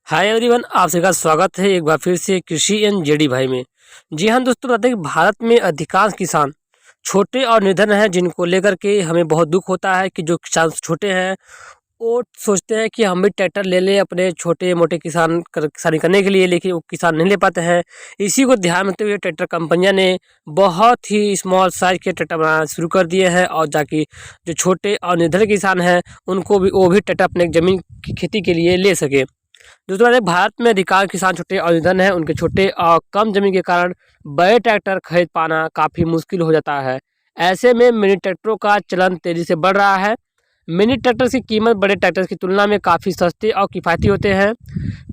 Hi everyone, आप सभी का स्वागत है एक बार फिर से कृषि एंड जेडी भाई में। जी हाँ दोस्तों, बताते हैं कि भारत में अधिकांश किसान छोटे और निर्धन हैं, जिनको लेकर के हमें बहुत दुख होता है कि जो किसान छोटे हैं वो सोचते हैं कि हम भी ट्रैक्टर ले लें अपने छोटे मोटे किसानी करने के लिए, लेकिन वो किसान नहीं ले पाते हैं। इसी को ध्यान में रखते हुए ट्रैक्टर कंपनियां ने बहुत ही स्मॉल साइज के ट्रैक्टर बनाना शुरू कर दिए हैं, और ताकि जो छोटे और निर्धन किसान हैं उनको भी वो भी ट्रैक्टर अपने ज़मीन की खेती के लिए ले सके। दूसरा है, भारत में अधिकांश किसान छोटे और निर्धन हैं। उनके छोटे और कम जमीन के कारण बड़े ट्रैक्टर खरीद पाना काफ़ी मुश्किल हो जाता है। ऐसे में मिनी ट्रैक्टरों का चलन तेज़ी से बढ़ रहा है। मिनी ट्रैक्टर की कीमत बड़े ट्रैक्टर की तुलना में काफ़ी सस्ते और किफ़ायती होते हैं।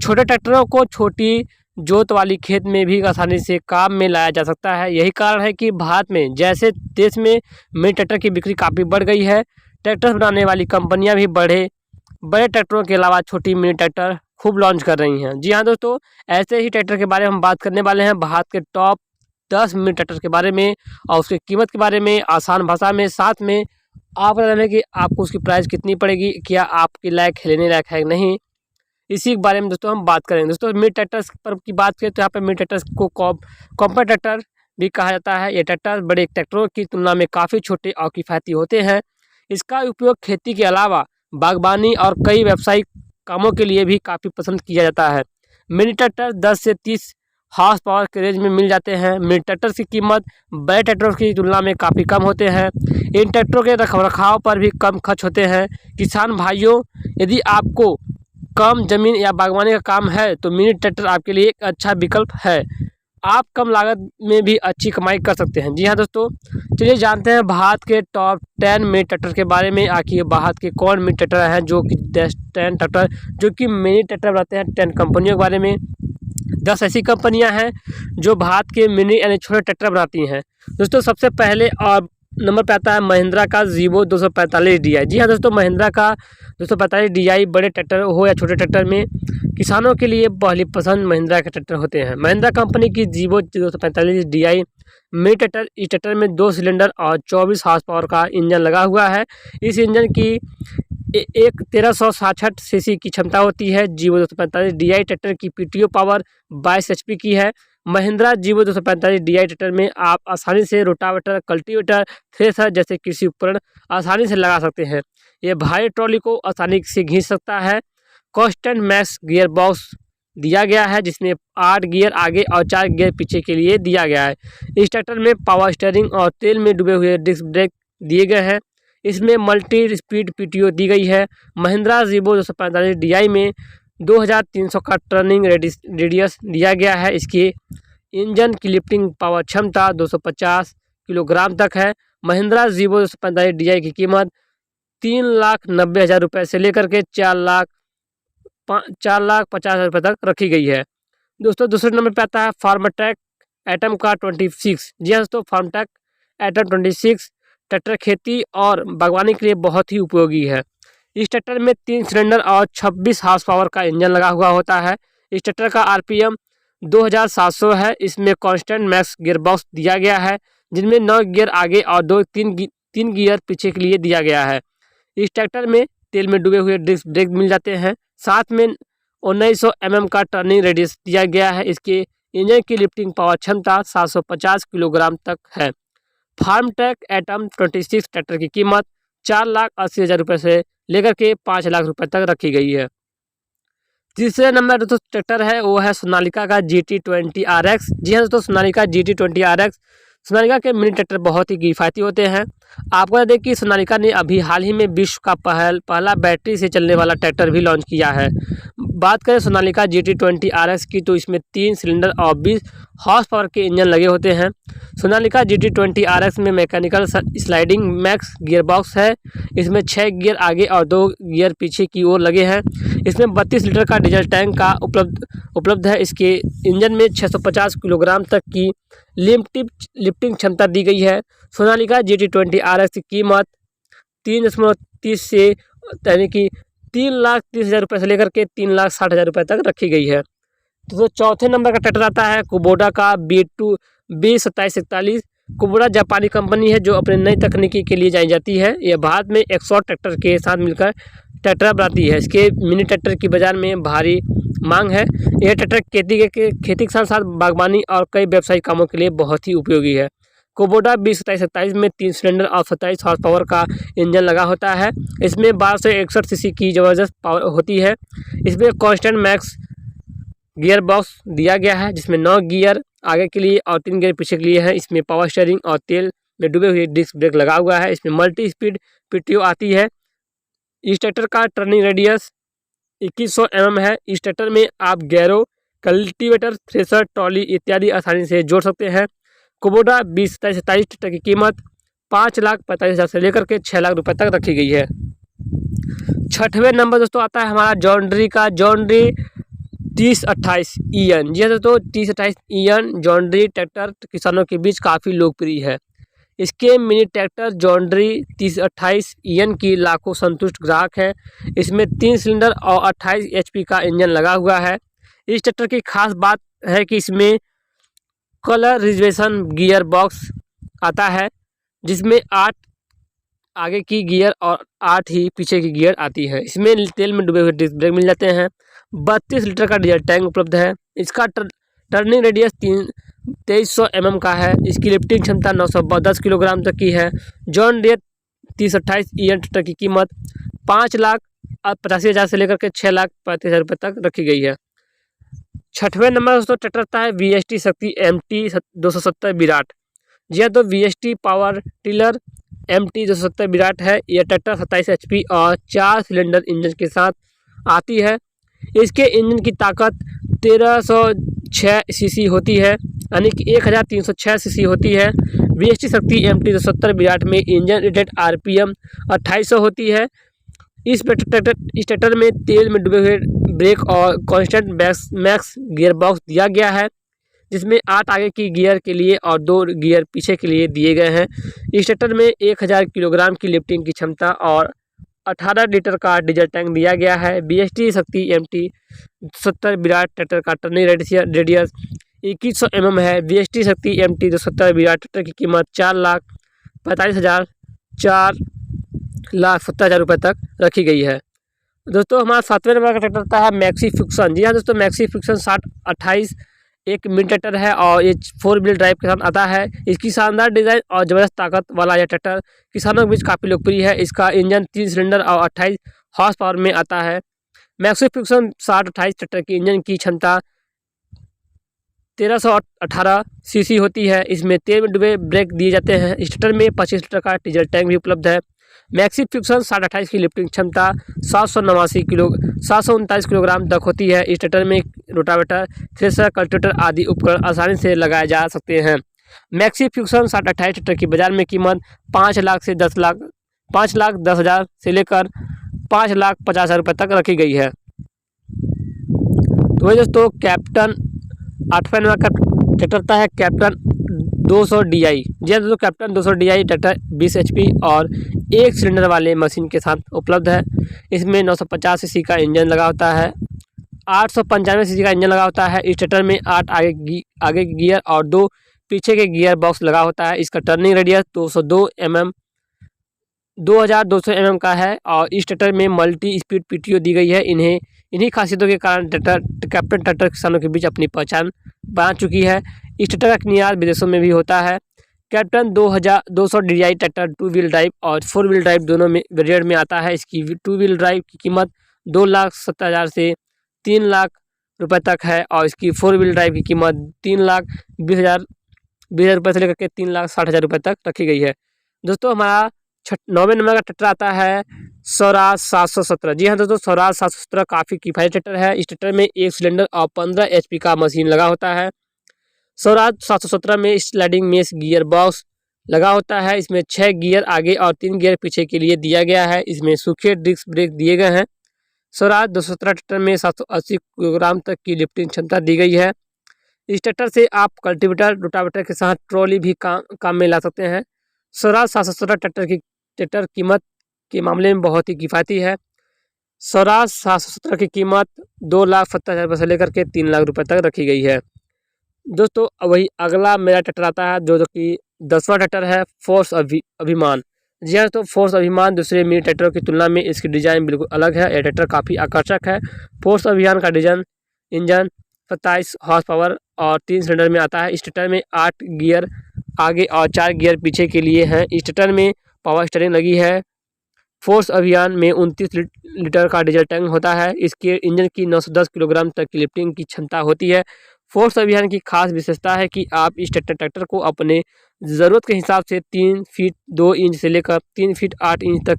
छोटे ट्रैक्टरों को छोटी जोत वाली खेत में भी आसानी से काम में लाया जा सकता है। यही कारण है कि भारत में जैसे देश में मिनी ट्रैक्टर की बिक्री काफ़ी बढ़ गई है। ट्रैक्टर बनाने वाली कंपनियां भी बड़े ट्रैक्टरों के अलावा छोटी मिनी ट्रैक्टर खूब लॉन्च कर रही हैं। जी हाँ दोस्तों, ऐसे ही ट्रैक्टर के बारे में हम बात करने वाले हैं, भारत के टॉप 10 मिनी ट्रैक्टर के बारे में और उसकी कीमत के बारे में आसान भाषा में। साथ में आप बता दें कि आपको उसकी प्राइस कितनी पड़ेगी, क्या आपके लायक है, लेने लायक है नहीं, इसी के बारे में दोस्तों हम बात करेंगे। दोस्तों मिनी ट्रैक्टर्स पर की बात करें तो यहाँ पर मिनी ट्रैक्टर्स को कॉम्पैक्ट ट्रैक्टर भी कहा जाता है। ये ट्रैक्टर बड़े ट्रैक्टरों की तुलना में काफ़ी छोटे और किफ़ायती होते हैं। इसका उपयोग खेती के अलावा बागवानी और कई व्यावसायिक कामों के लिए भी काफ़ी पसंद किया जाता है। मिनी ट्रैक्टर 10 से 30 हॉर्स पावर के रेंज में मिल जाते हैं। मिनी ट्रैक्टर की कीमत बड़े ट्रैक्टरों की तुलना में काफ़ी कम होते हैं। इन ट्रैक्टरों के रखरखाव पर भी कम खर्च होते हैं। किसान भाइयों, यदि आपको कम ज़मीन या बागवानी का काम है तो मिनी ट्रैक्टर आपके लिए एक अच्छा विकल्प है। आप कम लागत में भी अच्छी कमाई कर सकते हैं। जी हाँ दोस्तों, चलिए जानते हैं भारत के टॉप 10 मिनी ट्रैक्टर के बारे में। आखिर भारत के कौन मिनी ट्रैक्टर हैं जो कि 10 ट्रैक्टर जो कि मिनी ट्रैक्टर बनाते हैं। 10 कंपनियों के बारे में। 10 ऐसी कंपनियां हैं जो भारत के मिनी यानी छोटे ट्रैक्टर बनाती हैं। दोस्तों सबसे पहले और नंबर पे आता है महिंद्रा का ज़ीवो 245 DI। जी हाँ दोस्तों, महिंद्रा का 245 DI बड़े ट्रैक्टर हो या छोटे ट्रैक्टर में किसानों के लिए पहली पसंद महिंद्रा के ट्रैक्टर होते हैं। महिंद्रा कंपनी की ज़ीवो 245 DI मिनी ट्रैक्टर, इस ट्रैक्टर में 2 सिलेंडर और 24 हॉर्स पावर का इंजन लगा हुआ है। इस इंजन की एक 1366 सीसी की क्षमता होती है। ज़ीवो 245 DI ट्रैक्टर की PTO पावर 22 HP की है। महिंद्रा ज़ीवो 245 DI ट्रैक्टर में आप आसानी से रोटावेटर, कल्टीवेटर, थ्रेसर जैसे कृषि उपकरण आसानी से लगा सकते हैं। ये भारी ट्रॉली को आसानी से खींच सकता है। कॉन्स्टेंट मैक्स गियर बॉक्स दिया गया है, जिसमें 8 गियर आगे और 4 गियर पीछे के लिए दिया गया है। इस ट्रैक्टर में पावर स्टीयरिंग और तेल में डूबे हुए डिस्क ब्रेक दिए गए हैं। इसमें मल्टी स्पीड PTO दी गई है। महिंद्रा ज़ीवो 245 DI में 2300 का टर्निंग रेडियस दिया गया है। इसकी इंजन की लिफ्टिंग पावर क्षमता 250 किलोग्राम तक है। महिंद्रा ज़ीवो 245 DI की कीमत 3,90,000 रुपये से लेकर के 4,50,000 रुपये तक रखी गई है। दोस्तों दूसरे नंबर पे आता है फार्मट्रैक एटम का 26। जी हाँ दोस्तों, फार्मट्रैक एटम 26 ट्रैक्टर खेती और बागवानी के लिए बहुत ही उपयोगी है। इस ट्रैक्टर में 3 सिलेंडर और 26 हॉर्स पावर का इंजन लगा हुआ होता है। इस ट्रैक्टर का RPM 2700 है। इसमें कांस्टेंट मैक्स गियर बॉक्स दिया गया है, जिनमें 9 गियर आगे और 3 गियर पीछे के लिए दिया गया है। इस ट्रैक्टर में तेल में डूबे हुए डिस्क ब्रेक मिल जाते हैं। साथ में 1900 mm का टर्निंग रेडियस दिया गया है। इसके इंजन की लिफ्टिंग पावर क्षमता 750 किलोग्राम तक है। फार्मट्रैक एटम 26 ट्रैक्टर की कीमत 4,80,000 रुपये से लेकर के 5 लाख रुपये तक रखी गई है। तीसरे नंबर दोस्तों ट्रैक्टर है वो है सोनालिका का GT20 RX। जी हाँ दोस्तों, सोनालिका GT20 RX सोनालिका के मिनी ट्रैक्टर बहुत ही किफ़ायती होते हैं। आपको बता दें कि सोनालिका ने अभी हाल ही में विश्व का पहला बैटरी से चलने वाला ट्रैक्टर भी लॉन्च किया है। बात करें सोनालिका GT20 RX की तो इसमें 3 सिलेंडर और 20 हॉर्स पावर के इंजन लगे होते हैं। सोनालिका GT20 RX में mechanical sliding max gear box है। इसमें 6 गियर आगे और 2 गियर पीछे की ओर लगे हैं। इसमें 32 लीटर का डीजल टैंक का उपलब्ध है। इसके इंजन में 650 किलोग्राम तक की लिफ्टिंग क्षमता दी गई है। सोनालिका GT20 RX की कीमत 3.30 से यानी कि 3,30,000 रुपये से लेकर के 3,60,000 रुपये तक रखी गई है। तो चौथे नंबर का ट्रैक्टर आता है कुबोटा का B2741। कुबोटा जापानी कंपनी है जो अपने नई तकनीकी के लिए जानी जाती है। यह भारत में एक्सॉर्ट ट्रैक्टर के साथ मिलकर ट्रैक्टर बनाती है। इसके मिनी ट्रैक्टर की बाजार में भारी मांग है। यह ट्रैक्टर खेती के साथ साथ बागवानी और कई व्यावसायिक कामों के लिए बहुत ही उपयोगी है। कुबोटा 2027 में 3 सिलेंडर और 27 हॉर्स पावर का इंजन लगा होता है। इसमें 1261 सीसी की ज़बरदस्त पावर होती है। इसमें कांस्टेंट मैक्स गियर बॉक्स दिया गया है जिसमें 9 गियर आगे के लिए और 3 गियर पीछे के लिए है। इसमें पावर स्टीयरिंग और तेल में डूबे हुए डिस्क ब्रेक लगा हुआ है। इसमें मल्टी स्पीड पीटीओ आती है। इस ट्रैक्टर का टर्निंग रेडियस 2100 mm है। इस ट्रैक्टर में आप गैरो, कल्टीवेटर, थ्रेशर, ट्रॉली इत्यादि आसानी से जोड़ सकते हैं। कुबोटा 2027 ट्रैक्टर की कीमत 5,45,000 से लेकर के 6 लाख रुपए तक रखी गई है। छठवें नंबर दोस्तों आता है हमारा जॉन्डरी का, जॉन्डरी 3028 EN। जी हाँ दोस्तों, 3028 EN जॉन्डरी ट्रैक्टर किसानों के बीच काफ़ी लोकप्रिय है। इसके मिनी ट्रैक्टर जॉन्डरी 3028 EN की लाखों संतुष्ट ग्राहक हैं। इसमें 3 सिलेंडर और 28 HP का इंजन लगा हुआ है। इस ट्रैक्टर की खास बात है कि इसमें कलर रिजर्वेशन गियर बॉक्स आता है जिसमें 8 आगे की गियर और 8 ही पीछे की गियर आती है। इसमें तेल में डूबे हुए डिस्क ब्रेक मिल जाते हैं। 32 लीटर का डीजल टैंक उपलब्ध है। इसका टर्निंग रेडियस 2300 mm का है। इसकी लिफ्टिंग क्षमता 910 किलोग्राम तक की है। जॉन डीयर 3028 EN ट्रैक्टर की कीमत 5,85,000 से लेकर के 6,35,000 रुपये तक रखी गई है। छठवें नंबर दोस्तों ट्रैक्टर आता है VST शक्ति MT 270 विराट। जी हाँ, तो VST power tiller MT 270 Virat है। यह ट्रैक्टर 27 HP और 4 सिलेंडर इंजन के साथ आती है। इसके इंजन की ताकत 1306 सीसी होती है, यानी कि 1306 सीसी होती है। VST शक्ति MT 270 विराट में इंजन रेटेड RPM 2800 होती है। इस ट्रैक्टर में तेल में डूबे हुए ब्रेक और कांस्टेंट मैक्स गियर बॉक्स दिया गया है जिसमें 8 आगे की गियर के लिए और 2 गियर पीछे के लिए दिए गए हैं। इस ट्रैक्टर में 1000 किलोग्राम की लिफ्टिंग की क्षमता और 18 लीटर का डीजल टैंक दिया गया है। VST शक्ति MT 270 विराट ट्रैक्टर का टर्निंग रेडियस 2100 mm है। VST शक्ति MT 270 विराट ट्रैक्टर की कीमत 4,45,000 4,70,000 रुपये तक रखी गई है। दोस्तों हमारा 7वें नंबर का ट्रैक्टर आता है मैक्सी फ्रिक्शन। जी हाँ दोस्तों, मैक्सी फ्रिक्शन 6028 एक मिनी ट्रैक्टर है और ये 4 व्हील ड्राइव के साथ आता है। इसकी शानदार डिज़ाइन और ज़बरदस्त ताकत वाला यह ट्रैक्टर किसानों के बीच काफ़ी लोकप्रिय है। इसका इंजन 3 सिलेंडर और 28 हॉर्स पावर में आता है। मैक्सी फ्रिक्शन 6028 ट्रैक्टर की इंजन की क्षमता 1318 सीसी होती है। इसमें तेल में डूबे ब्रेक दिए जाते हैं। इस ट्रैक्टर में 25 लीटर का डीजल टैंक भी उपलब्ध है। मैक्सी फ्रिक्शन 6028 की लिफ्टिंग क्षमता 739 किलोग्राम तक होती है। इस ट्रैक्टर में रोटावेटर, थ्रेशर, कल्टीवेटर आदि उपकरण आसानी से लगाए जा सकते हैं। मैक्सी फ्रिक्शन 6028 ट्रैक्टर की बाजार में कीमत 5,10,000 से लेकर 5,50,000 रुपये तक रखी गई है। तो वही दोस्तों कैप्टन 8वें नंबर का ट्रैक्टर आता है कैप्टन 200 DI। जी दोस्तों, कैप्टन 200 DI ट्रैक्टर 20 HP और 1 सिलेंडर वाले मशीन के साथ उपलब्ध है। इसमें 950 सीसी का इंजन लगा होता है, 895 सीसी का इंजन लगा होता है। इस ट्रैक्टर में 8 आगे की गियर और 2 पीछे के गियर बॉक्स लगा होता है। इसका टर्निंग रेडियस 2200 mm का है और इस ट्रैक्टर में मल्टी स्पीड PTO दी गई है। इन्हीं खासियतों के कारण कैप्टन ट्रैक्टर किसानों के बीच अपनी पहचान बना चुकी है। इस ट्रैक्टर का निर्यात विदेशों में भी होता है। Captain 200 DI tractor 2 wheel drive और 4 व्हील ड्राइव दोनों में वेरिएंट में आता है। इसकी 2 व्हील ड्राइव की कीमत 2,70,000 से 3 लाख रुपये तक है और इसकी 4 व्हील ड्राइव की कीमत 3,20,000 रुपये से लेकर के 3,60,000 रुपये तक रखी गई है। दोस्तों हमारा 9वें नंबर का ट्रैक्टर आता है स्वराज 717। जी हाँ दोस्तों, स्वराज 717 काफ़ी किफ़ायती ट्रैक्टर है। इस ट्रैक्टर में 1 सिलेंडर और 15 HP का मशीन लगा होता है। स्वराज 717 में स्लाइडिंग मेश गियर बॉक्स लगा होता है। इसमें 6 गियर आगे और 3 गियर पीछे के लिए दिया गया है। इसमें सूखे डिस्क ब्रेक दिए गए हैं। स्वराज 217 ट्रैक्टर में 780 किलोग्राम तक की लिफ्टिंग क्षमता दी गई है। इस ट्रैक्टर से आप कल्टीवेटर, रोटावेटर के साथ ट्रॉली भी काम में ला सकते हैं। स्वराज 717 ट्रैक्टर कीमत के मामले में बहुत ही किफ़ायती है। स्वराज 717 की कीमत 2,70,000 रुपये से लेकर के 3 लाख रुपये तक रखी गई है। दोस्तों वही अगला मेरा ट्रैक्टर आता है जो कि 10वां ट्रैक्टर है फोर्स अभिमान। जी हाँ, तो फोर्स अभिमान दूसरे मिनी ट्रैक्टरों की तुलना में इसकी डिज़ाइन बिल्कुल अलग है। यह ट्रैक्टर काफ़ी आकर्षक है। फोर्स अभियान का डिज़ाइन इंजन 27 हॉर्स पावर और 3 सिलेंडर में आता है। इस ट्रैक्टर में 8 गियर आगे और 4 गियर पीछे के लिए हैं। इस ट्रैक्टर में पावर स्टीयरिंग लगी है। फोर्स अभियान में 29 लीटर का डीजल टैंक होता है। इसके इंजन की 910 किलोग्राम तक की लिफ्टिंग की क्षमता होती है। फोर्स अभियान की खास विशेषता है कि आप इस ट्रैक्टर को अपने ज़रूरत के हिसाब से 3 फीट 2 इंच से लेकर 3 फीट 8 इंच तक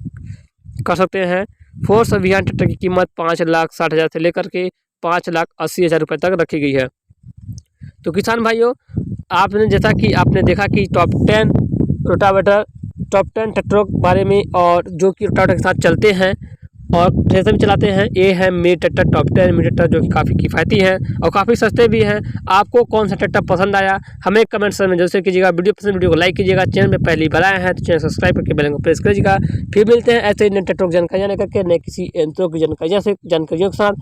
कर सकते हैं। फोर्स अभियान ट्रैक्टर की कीमत 5,60,000 से लेकर के 5,80,000 रुपये तक रखी गई है। तो किसान भाइयों, आपने जैसा कि आपने देखा कि टॉप 10 रोटावेटर, टॉप 10 ट्रैक्टरों के बारे में और जो कि रोटावेटर के साथ चलते हैं और थ्रेसर भी चलाते हैं, ये है mini tractor top 10 mini tractor, जो कि काफ़ी किफ़ायती है और काफ़ी सस्ते भी हैं। आपको कौन सा ट्रैक्टर पसंद आया हमें कमेंट सेक्शन में जरूर कीजिएगा। वीडियो को लाइक कीजिएगा। चैनल में पहली बार आए हैं तो चैनल सब्सक्राइब करके बेल को प्रेस कीजिएगा। फिर मिलते हैं ऐसे नए ट्रैक्टरों की जानकारियाँ लेकर के, नए किसी यंत्रों की जानकारियों के साथ।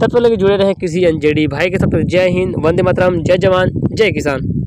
तब तक लगे जुड़े रहें किसी एनजेडी भाई के साथ। जय हिंद, वंदे मातरम, जय जवान, जय किसान।